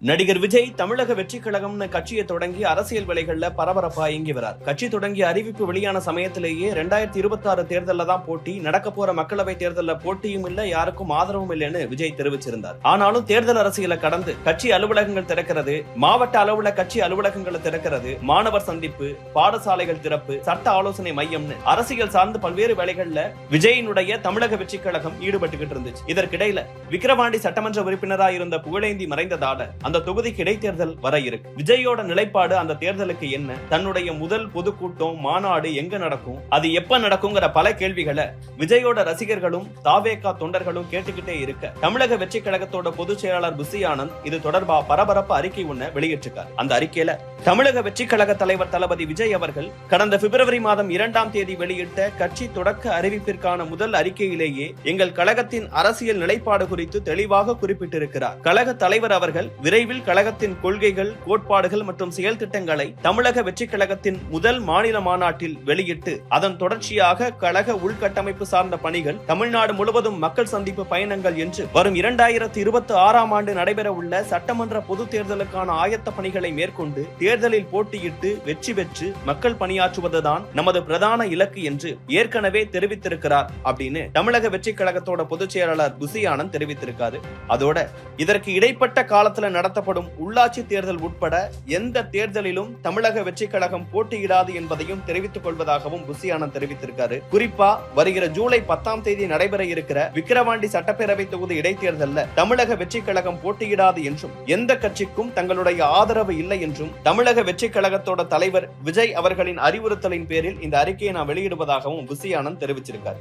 நடிகர் விஜய் தமிழக வெற்றி கழகம்னு கட்சியை தொடங்கி அரசியல் வேலைகள்ல பரபரப்பா இயங்கி வரார். கட்சி தொடங்கிய அறிவிப்பு வெளியான சமயத்திலேயே 2026 தேர்தல்ல தான் போட்டி, நடக்க போற மக்களவை தேர்தல்ல போட்டியும் இல்ல, யாருக்கும் ஆதரவும் இல்லைன்னு விஜய் தெரிவிச்சிருந்தார். ஆனாலும் தேர்தல் அரசியலை கடந்து கட்சி அலுவலகங்கள் திறக்கிறது, மாவட்ட அளவுல கட்சி அலுவலகங்களை திறக்கிறது, மாணவர் சந்திப்பு, பாடசாலைகள் திறப்பு, சட்ட ஆலோசனை மையம்னு அரசியல் சார்ந்து பல்வேறு வேலைகள்ல விஜயினுடைய தமிழக வெற்றி கழகம் ஈடுபட்டுக்கிட்டு இருந்துச்சு. இதற்கிடையில விக்கிரவாண்டி சட்டமன்ற உறுப்பினராக இருந்த புகழேந்தி மறைந்ததால அந்த தொகுதிக்கு இடைத்தேர்தல் வர இருக்கு. விஜயோட நிலைப்பாடு அந்த தேர்தலுக்கு என்ன, தன்னுடைய முதல் பொதுக்கூட்டம் மாநாடு எங்க நடக்கும், அது எப்ப நடக்குங்கிற பல கேள்விகளை விஜயோட ரசிகர்களும் தாவேகா தொண்டர்களும் கேட்டுக்கிட்டே இருக்க, தமிழக வெற்றி கழகத்தோட பொதுச் செயலாளர் புசி ஆனந்த் இது தொடர்பா பரபரப்பு அறிக்கை ஒண்ணு வெளியிட்டிருக்கார். அந்த அறிக்கையில தமிழக வெற்றி கழக தலைவர் தளபதி விஜய் அவர்கள் கடந்த பிப்ரவரி மாதம் 2ஆம் தேதி வெளியிட்ட கட்சி தொடக்க அறிவிப்பிற்கான முதல் அறிக்கையிலேயே எங்கள் கழகத்தின் அரசியல் நிலைப்பாடு குறித்து தெளிவாக குறிப்பிட்டிருக்கிறார். கழக தலைவர் அவர்கள் விரைவில் கழகத்தின் கொள்கைகள், கோட்பாடுகள் மற்றும் செயல் திட்டங்களை தமிழக வெற்றி கழகத்தின் முதல் மாநில மாநாட்டில் வெளியிட்டு அதன் தொடர்ச்சியாக கழக உள்கட்டமைப்பு சார்ந்த பணிகள், தமிழ்நாடு முழுவதும் மக்கள் சந்திப்பு பயணங்கள் என்று வரும் 2026ஆம் ஆண்டு நடைபெற உள்ள சட்டமன்ற பொது தேர்தலுக்கான ஆயத்த பணிகளை மேற்கொண்டு தேர்தலில் போட்டியிட்டு வெற்றி பெற்று மக்கள் பணியாற்றுவதுதான் நமது பிரதான இலக்கு என்று ஏற்கனவே தெரிவித்திருக்கிறார் அப்படின்னு தமிழக வெற்றி கழகத்தோட பொதுச் செயலாளர் புசி ஆனந்த் தெரிவித்திருக்காரு. அதோட இதற்கு இடைப்பட்ட காலத்துல நடத்தப்படும் உள்ளாட்சி தேர்தல் உட்பட எந்த தேர்தலிலும் தமிழக வெற்றி கழகம் போட்டியிடாது என்பதையும் தெரிவித்துக் கொள்வதாகவும் புசி ஆனந்த் தெரிவித்திருக்காரு. குறிப்பா வருகிற ஜூலை 10ஆம் தேதி நடைபெற இருக்கிற விக்கிரவாண்டி சட்டப்பேரவை தொகுதி இடைத்தேர்தல்ல தமிழக வெற்றி கழகம் போட்டியிடாது என்றும் எந்த கட்சிக்கும் தங்களுடைய ஆதரவு இல்லை என்றும் தமிழக வெற்றி கழகத்தோட தலைவர் விஜய் அவர்களின் அறிவுறுத்தலின் பேரில் இந்த அறிக்கையை நான் வெளியிடுவதாகவும் புசி ஆனந்த் தெரிவிச்சிருக்காரு.